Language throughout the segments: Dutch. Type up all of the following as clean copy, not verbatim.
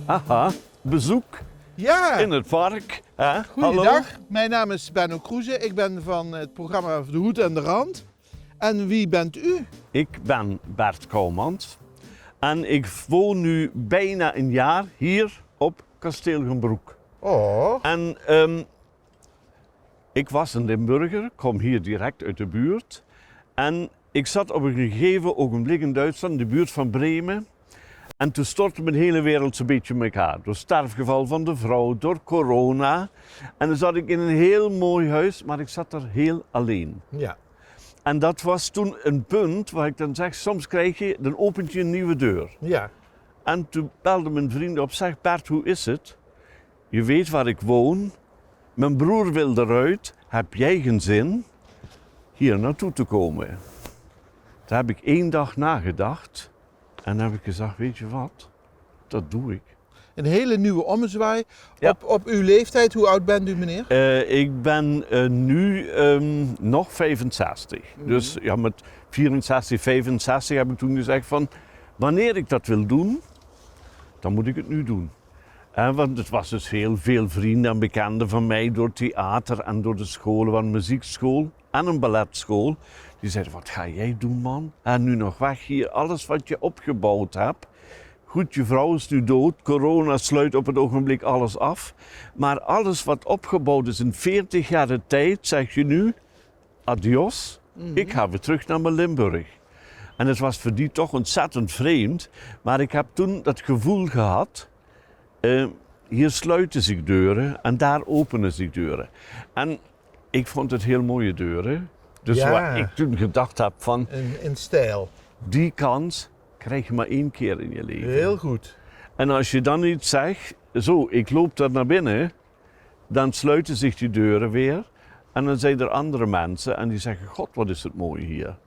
Aha, bezoek Ja, in het park. Hallo. goeiedag. Mijn naam is Benno Kroeze. Ik ben van het programma De Hoed en de Rand. En wie bent u? Ik ben Bert Kouwmans en ik woon nu bijna een jaar hier op Kasteel Gembroek. Oh. En ik was een Limburger, kom hier direct uit de buurt. En ik zat op een gegeven ogenblik in Duitsland, in de buurt van Bremen. En toen stortte mijn hele wereld zo'n beetje in elkaar. Door sterfgeval van de vrouw, door corona. En dan zat ik in een heel mooi huis, maar ik zat er heel alleen. Ja. En dat was toen een punt waar ik dan zeg, soms dan opent je een nieuwe deur. Ja. En toen belde mijn vriend op, zeg Bert, hoe is het? Je weet waar ik woon, mijn broer wil eruit, heb jij geen zin hier naartoe te komen? Daar heb ik 1 dag nagedacht en dan heb ik gezegd, weet je wat, dat doe ik. Een hele nieuwe ommezwaai. Ja. Op uw leeftijd, hoe oud bent u meneer? Ik ben nu nog 65. Dus ja, met 64, 65 heb ik toen gezegd van, wanneer ik dat wil doen, dan moet ik het nu doen. Want het was dus heel veel vrienden en bekenden van mij door theater en door de scholen, van een muziekschool en een balletschool. Die zeiden, wat ga jij doen man? En nu nog weg hier, alles wat je opgebouwd hebt. Goed, je vrouw is nu dood, corona sluit op het ogenblik alles af. Maar alles wat opgebouwd is in 40 jaar de tijd, zeg je nu, adios, ik ga weer terug naar mijn Limburg. En het was voor die toch ontzettend vreemd. Maar ik heb toen dat gevoel gehad, hier sluiten zich deuren en daar openen zich deuren. En ik vond het heel mooie deuren. Dus Ja. wat ik toen gedacht heb van, In stijl. die kans krijg je maar 1 keer in je leven. Heel goed. En als je dan iets zegt, zo, ik loop daar naar binnen, dan sluiten zich die deuren weer. En dan zijn er andere mensen en die zeggen, god, wat is het mooi hier.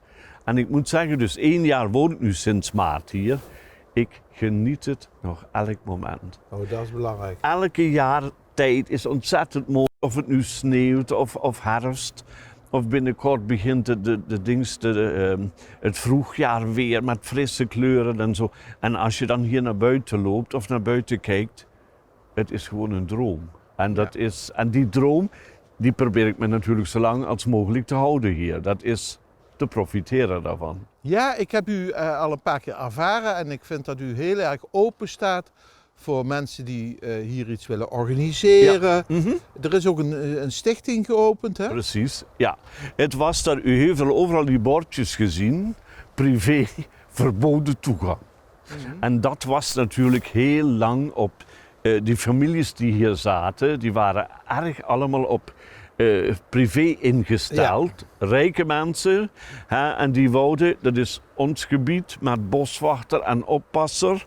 En ik moet zeggen, dus 1 jaar woon ik nu sinds maart hier. Ik geniet het nog elk moment. Oh, dat is belangrijk. Elke jaartijd is ontzettend mooi. Of het nu sneeuwt of herfst. Of binnenkort begint het vroegjaar weer met frisse kleuren en zo. En als je dan hier naar buiten loopt of naar buiten kijkt, het is gewoon een droom. En die droom, die probeer ik me natuurlijk zo lang als mogelijk te houden hier. Dat is te profiteren daarvan. Ja, ik heb u al een paar keer ervaren en ik vind dat u heel erg open staat voor mensen die hier iets willen organiseren. Ja. Er is ook een stichting geopend, hè? Precies, ja. Het was daar, u heeft wel overal die bordjes gezien, privé, verboden toegang. En dat was natuurlijk heel lang op, die families die hier zaten, die waren erg allemaal op privé ingesteld. Rijke mensen, hè, en die wouden, dat is ons gebied met boswachter en oppasser.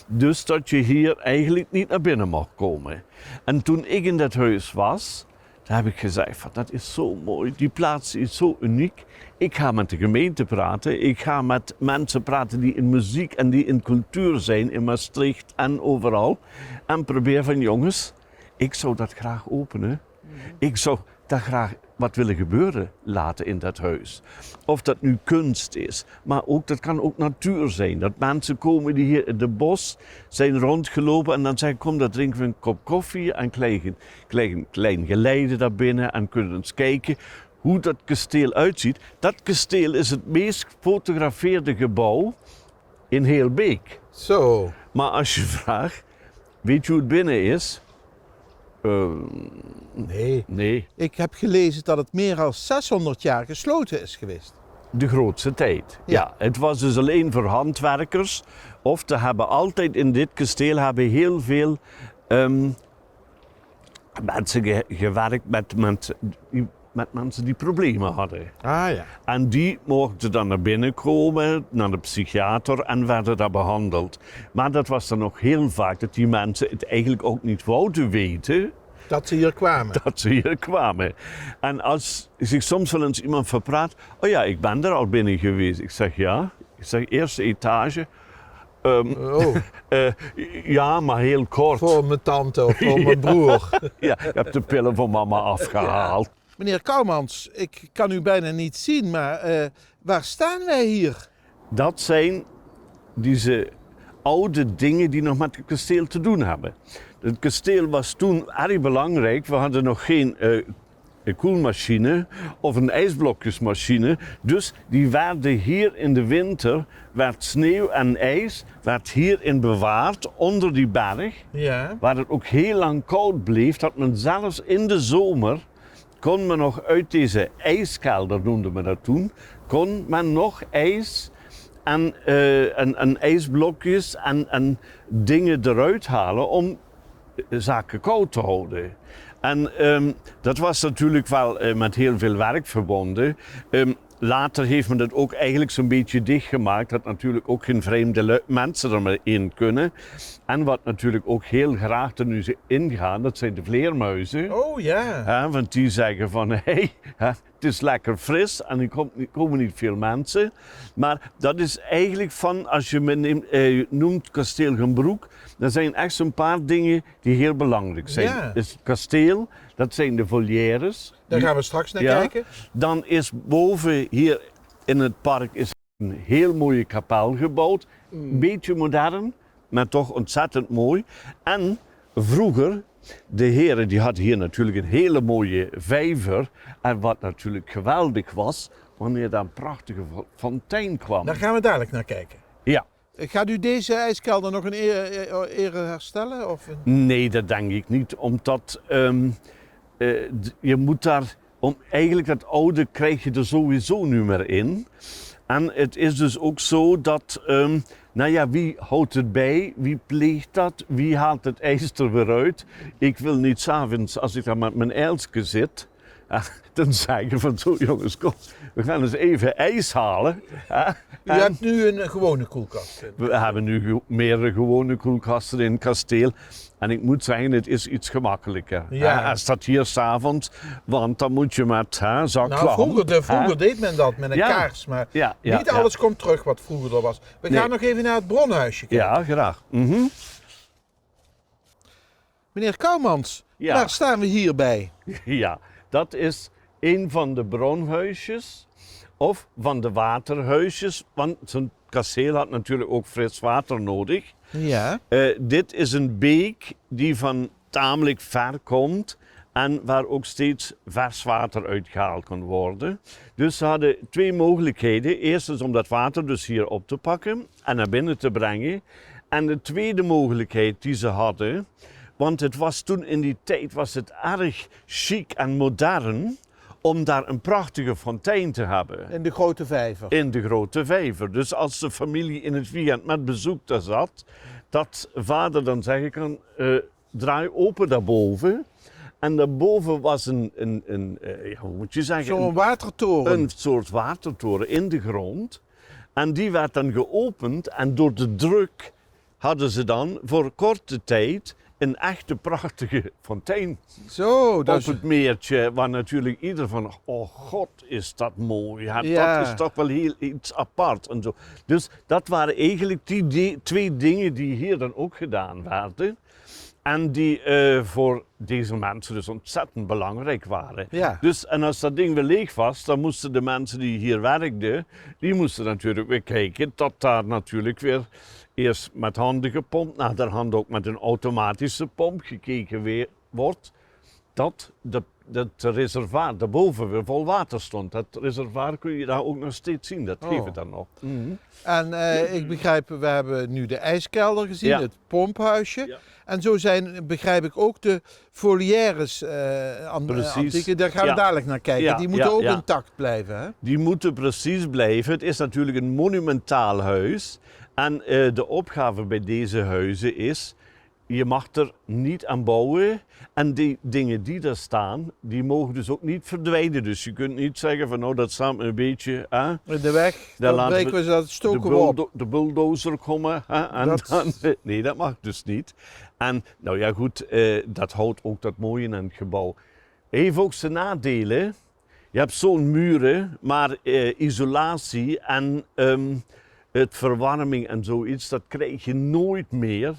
Dus dat je hier eigenlijk niet naar binnen mag komen. En toen ik in dat huis was, daar heb ik gezegd, van, dat is zo mooi, die plaats is zo uniek. Ik ga met de gemeente praten, ik ga met mensen praten die in muziek en die in cultuur zijn, in Maastricht en overal. En probeer van, jongens, ik zou dat graag openen. Ik zou daar graag wat willen gebeuren laten in dat huis. Of dat nu kunst is, maar ook, dat kan ook natuur zijn. Dat mensen komen die hier in de bos zijn rondgelopen en dan zeggen, kom, dan drinken we een kop koffie en klein geleide daar binnen en kunnen eens kijken hoe dat kasteel uitziet. Dat kasteel is het meest gefotografeerde gebouw in heel Beek. Zo. Maar als je vraagt, weet je hoe het binnen is? Nee. Nee. Ik heb gelezen dat het meer dan 600 jaar gesloten is geweest. De grootste tijd. Ja, het was dus alleen voor handwerkers. Of te hebben altijd in dit kasteel hebben heel veel mensen gewerkt met mensen die problemen hadden. Ah ja. En die mochten dan naar binnen komen, naar de psychiater en werden daar behandeld. Maar dat was dan nog heel vaak dat die mensen het eigenlijk ook niet wouden weten. Dat ze hier kwamen. Dat ze hier kwamen. En als zich soms wel eens iemand verpraat, oh ja, ik ben er al binnen geweest. Ik zeg ja, ik zeg eerste etage. Ja, maar heel kort. Voor mijn tante of voor mijn broer. Ja, ik heb de pillen voor mama afgehaald. Meneer Kouwmans, ik kan u bijna niet zien, maar waar staan wij hier? Dat zijn deze oude dingen die nog met het kasteel te doen hebben. Het kasteel was toen erg belangrijk. We hadden nog geen koelmachine of een ijsblokjesmachine. Dus die werden hier in de winter, werd sneeuw en ijs, werd hierin bewaard onder die berg. Ja. Waar het ook heel lang koud bleef, dat men zelfs in de zomer kon men nog uit deze ijskelder, noemde men dat toen, kon men nog ijs en ijsblokjes en dingen eruit halen om zaken koud te houden. En dat was natuurlijk wel met heel veel werk verbonden. Later heeft men dat ook eigenlijk zo'n beetje dichtgemaakt, dat natuurlijk ook geen vreemde mensen er meer in kunnen. En wat natuurlijk ook heel graag er nu ingaan, dat zijn de vleermuizen. Oh ja. Want die zeggen van, hey, het is lekker fris en er komen niet veel mensen. Maar dat is eigenlijk van, als je me noemt Kasteel Gembroek, er zijn echt zo'n paar dingen die heel belangrijk zijn. Ja. Dus het kasteel, dat zijn de volières. Daar gaan we straks naar kijken. Dan is boven hier in het park is een heel mooie kapel gebouwd. Een beetje modern, maar toch ontzettend mooi. En vroeger, de heren die hadden hier natuurlijk een hele mooie vijver. En wat natuurlijk geweldig was, wanneer daar een prachtige fontein kwam. Daar gaan we dadelijk naar kijken. Ja. Gaat u deze ijskelder nog een ere herstellen? Of een... Nee, dat denk ik niet. Omdat je moet daar, eigenlijk dat oude krijg je er sowieso niet meer in. En het is dus ook zo dat, nou ja, wie houdt het bij? Wie pleegt dat? Wie haalt het ijs er weer uit? Ik wil niet 's avonds, als ik daar met mijn eilsje zit, dan zeggen van zo jongens, kom, we gaan eens even ijs halen. U hebt nu een gewone koelkast. We hebben nu meerdere gewone koelkasten in het kasteel. En ik moet zeggen, het is iets gemakkelijker. Ja. Als dat hier 's avonds, want dan moet je met zak Nou, vroeger deed men dat met een Ja. kaars, maar Ja, niet alles komt terug wat vroeger er was. We gaan nog even naar het bronhuisje kijken. Ja, graag. Meneer Kouwmans, Ja. waar staan we hierbij? Ja, dat is een van de bronhuisjes of van de waterhuisjes. Want zo'n kasteel had natuurlijk ook fris water nodig. Ja. Dit is een beek die van tamelijk ver komt en waar ook steeds vers water uitgehaald kon worden. Dus ze hadden twee mogelijkheden. Eerst is om dat water dus hier op te pakken en naar binnen te brengen. En de tweede mogelijkheid die ze hadden, want het was toen in die tijd was het erg chic en modern om daar een prachtige fontein te hebben. In de grote vijver. In de grote vijver. Dus als de familie in het weekend met bezoek daar zat, dat vader dan zeggen kan, draai open daarboven. En daarboven was hoe moet je zeggen? Zo'n watertoren. Een soort watertoren in de grond. En die werd dan geopend en door de druk hadden ze dan voor korte tijd een echte prachtige fontein Zo, dat op het meertje, waar natuurlijk ieder van, oh god, is dat mooi. Ja, Ja. Dat is toch wel heel iets apart en zo. Dus dat waren eigenlijk die twee dingen die hier dan ook gedaan werden. En die voor deze mensen dus ontzettend belangrijk waren. Ja. Dus, en als dat ding weer leeg was, dan moesten de mensen die hier werkten, die moesten natuurlijk weer kijken dat daar natuurlijk weer eerst met handen gepompt, naderhand ook met een automatische pomp gekeken wordt dat het reservoir daarboven weer vol water stond. Dat reservoir kun je daar ook nog steeds zien, dat geeft het dan nog. En ik begrijp, we hebben nu de ijskelder gezien, Ja. het pomphuisje. Ja. En zo zijn, begrijp ik, ook de volières Precies. antieke. Daar gaan we Ja. dadelijk naar kijken. Ja, Die moeten ook ja. intact blijven, hè? Die moeten precies blijven. Het is natuurlijk een monumentaal huis. En de opgave bij deze huizen is, je mag er niet aan bouwen. En die dingen die daar staan, die mogen dus ook niet verdwijnen. Dus je kunt niet zeggen van nou dat staat een beetje... In de weg, dan laten breken we ze dat, stoken we op. de bulldozer komen. En Dat- dan, nee, dat mag dus niet. En nou ja goed, dat houdt ook dat mooie in het gebouw. Heeft ook zijn nadelen. Je hebt zo'n muren, maar isolatie en het verwarming en zoiets, dat krijg je nooit meer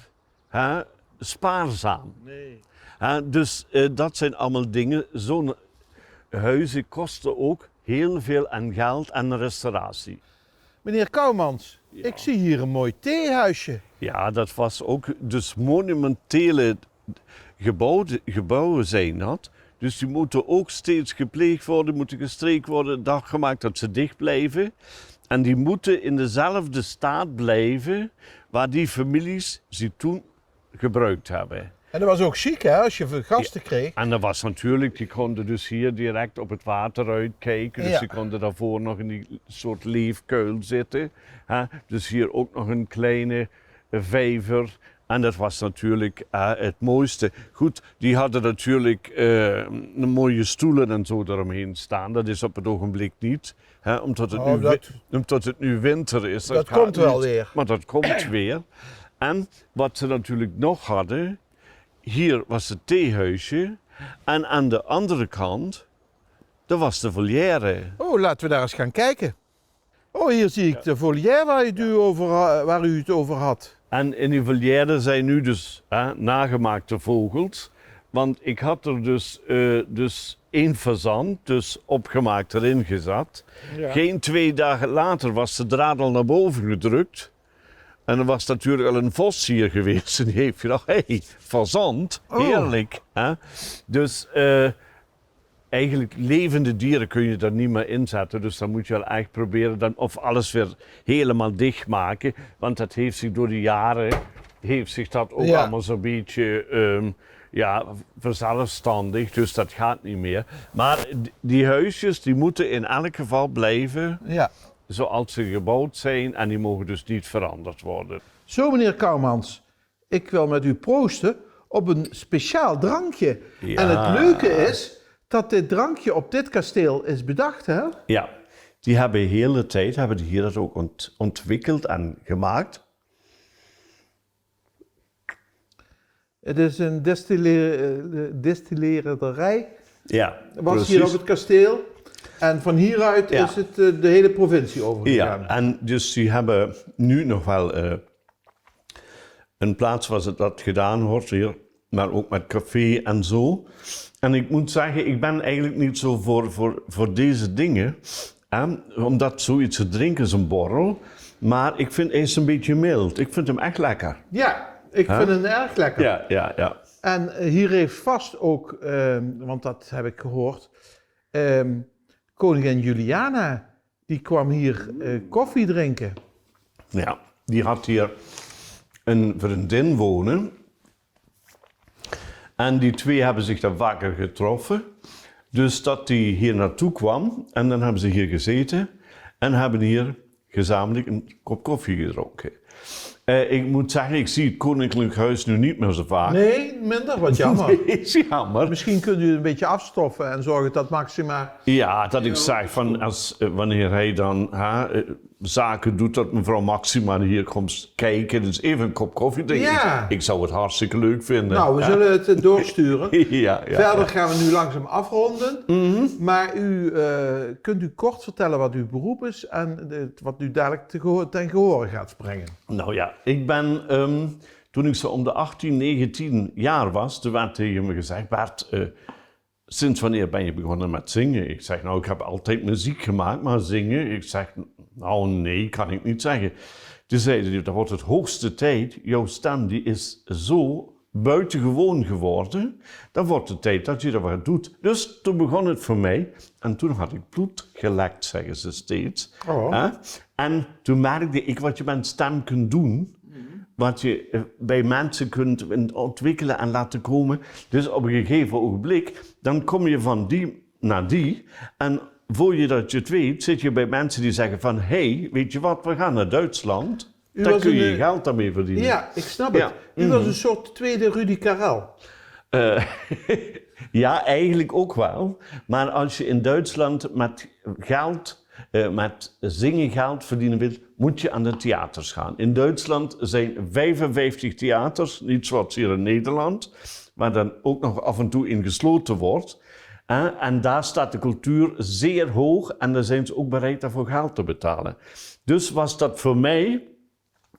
spaarzaam. Nee. Dus dat zijn allemaal dingen. Zo'n huizen kosten ook heel veel aan geld en restauratie. Meneer Kouwmans, Ik zie hier een mooi theehuisje. Ja, dat was ook dus monumentele gebouwen zijn dat. Dus die moeten ook steeds gepleegd worden, moeten gestreekt worden, dag gemaakt dat ze dicht blijven. En die moeten in dezelfde staat blijven waar die families ze toen gebruikt hebben. En dat was ook chic, hè, als je veel gasten kreeg. En dat was natuurlijk, die konden dus hier direct op het water uitkijken. Dus Ja. die konden daarvoor nog in die soort leefkuil zitten. Hè. Dus hier ook nog een kleine vijver. En dat was natuurlijk het mooiste. Goed, die hadden natuurlijk mooie stoelen en zo eromheen staan. Dat is op het ogenblik niet. Hè, omdat het nu winter is. Dat gaat komt wel niet. weer. Maar dat komt weer. En wat ze natuurlijk nog hadden, hier was het theehuisje en aan de andere kant, dat was de volière. Oh, laten we daar eens gaan kijken. Oh, hier zie ik de volière waar u het over had. En in die volière zijn nu dus nagemaakte vogels. Want ik had er dus één fazant, dus opgemaakt erin gezet. Ja. Geen 2 dagen later was de draad al naar boven gedrukt. En er was natuurlijk al een vos hier geweest. En die heeft gedacht, hé, fazant, heerlijk. Hè? Dus eigenlijk levende dieren kun je er niet meer inzetten. Dus dan moet je wel echt proberen dan of alles weer helemaal dicht maken. Want dat heeft zich door de jaren, heeft zich dat ook allemaal zo'n beetje verzelfstandigd. Dus dat gaat niet meer. Maar die huisjes die moeten in elk geval blijven Ja. zoals ze gebouwd zijn. En die mogen dus niet veranderd worden. Zo, meneer Kouwmans, ik wil met u proosten op een speciaal drankje. Ja. En het leuke is dat dit drankje op dit kasteel is bedacht, hè? Ja, die hebben de hele tijd hier dat ook ontwikkeld en gemaakt. Het is een destilleerderij. Ja, Was precies. hier op het kasteel. En van hieruit Ja. is het de hele provincie overgegaan. Ja, en dus die hebben nu nog wel een plaats waar ze dat gedaan wordt hier, maar ook met café en zo. En ik moet zeggen, ik ben eigenlijk niet zo voor deze dingen, omdat zoiets te drinken is een borrel. Maar ik vind hij is een beetje mild. Ik vind hem echt lekker. Ja, ik vind het erg lekker. Ja. En hier heeft vast ook, want dat heb ik gehoord, koningin Juliana, die kwam hier koffie drinken. Ja, die had hier een vriendin wonen. En die twee hebben zich daar vaker getroffen. Dus dat die hier naartoe kwam en dan hebben ze hier gezeten en hebben hier gezamenlijk een kop koffie gedronken. Ik moet zeggen, ik zie het Koninklijk Huis nu niet meer zo vaak. Nee, minder, wat jammer. Nee, is jammer. Misschien kunt u het een beetje afstoffen en zorgen dat Maxima... Ja, dat ik zeg van wanneer hij dan zaken doet, dat mevrouw Maxima hier komt kijken, dus even een kop koffie drinken. Ja. Ik zou het hartstikke leuk vinden. Nou, we zullen het doorsturen. ja. Verder gaan we nu langzaam afronden. Maar kunt u kort vertellen wat uw beroep is en wat u dadelijk ten gehore gaat brengen? Nou ja, ik ben, toen ik zo om de 18, 19 jaar was, toen werd tegen me gezegd, Bert, sinds wanneer ben je begonnen met zingen? Ik zeg, nou, ik heb altijd muziek gemaakt, maar zingen? Ik zeg, nou nee, kan ik niet zeggen. Toen zeiden die, dat wordt het hoogste tijd, jouw stem die is zo buitengewoon geworden, dan wordt het tijd dat je dat wat doet. Dus toen begon het voor mij, en toen had ik bloed gelekt, zeggen ze steeds. Oh. En toen merkte ik wat je met stem kunt doen, wat je bij mensen kunt ontwikkelen en laten komen. Dus op een gegeven ogenblik, dan kom je van die naar die. En voor je dat je het weet, zit je bij mensen die zeggen van, hey, weet je wat, we gaan naar Duitsland. Daar kun je geld daarmee verdienen. Ja, ik snap het. U was een soort tweede Rudy Karel. Ja, eigenlijk ook wel. Maar als je in Duitsland met geld, met zingen geld verdienen wilt, moet je aan de theaters gaan. In Duitsland zijn 55 theaters, niet zoals hier in Nederland, waar dan ook nog af en toe in gesloten wordt. En daar staat de cultuur zeer hoog en daar zijn ze ook bereid daarvoor geld te betalen. Dus was dat voor mij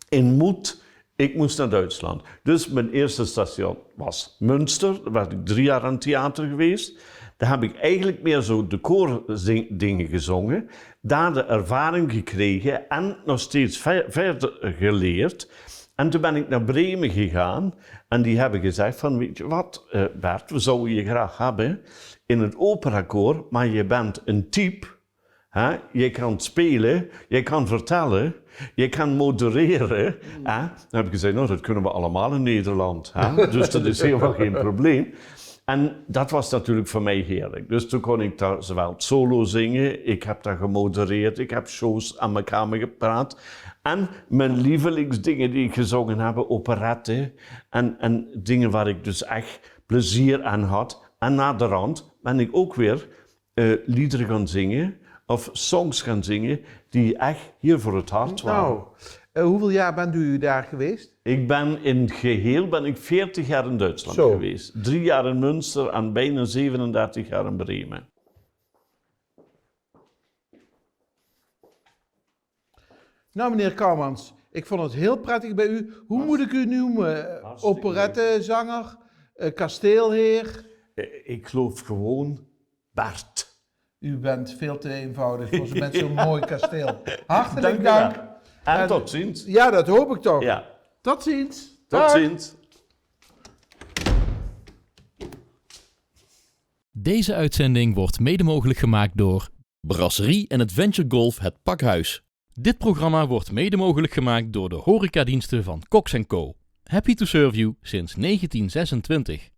een moed ik moest naar Duitsland. Dus mijn eerste station was Münster. Daar ben ik 3 jaar aan het theater geweest. Daar heb ik eigenlijk meer zo de koordingen gezongen. Daar de ervaring gekregen en nog steeds verder geleerd. En toen ben ik naar Bremen gegaan en die hebben gezegd van, weet je wat Bert, we zouden je graag hebben in het operakoor, maar je bent een type, hè? Je kan spelen, je kan vertellen, je kan modereren. Hè? Dan heb ik gezegd, nou dat kunnen we allemaal in Nederland, hè? Dus dat is helemaal geen probleem. En dat was natuurlijk voor mij heerlijk. Dus toen kon ik daar zowel solo zingen, ik heb daar gemodereerd, ik heb shows aan mijn kamer gepraat. En mijn lievelingsdingen die ik gezongen heb, operetten en dingen waar ik dus echt plezier aan had. En naderhand ben ik ook weer liederen gaan zingen of songs gaan zingen die echt hier voor het hart waren. Nou, hoeveel jaar bent u daar geweest? Ik ben in het geheel 40 jaar in Duitsland geweest. 3 jaar in Münster en bijna 37 jaar in Bremen. Nou, meneer Kouwmans, ik vond het heel prettig bij u. Hoe moet ik u noemen? Operettezanger, kasteelheer? Ik geloof gewoon Bert. U bent veel te eenvoudig met zo'n mooi kasteel. Hartelijk dank. En tot ziens. Ja, dat hoop ik toch. Ja. Tot ziens. Tot ziens. Deze uitzending wordt mede mogelijk gemaakt door Brasserie en Adventure Golf Het Pakhuis. Dit programma wordt mede mogelijk gemaakt door de horecadiensten van Cox & Co. Happy to serve you sinds 1926.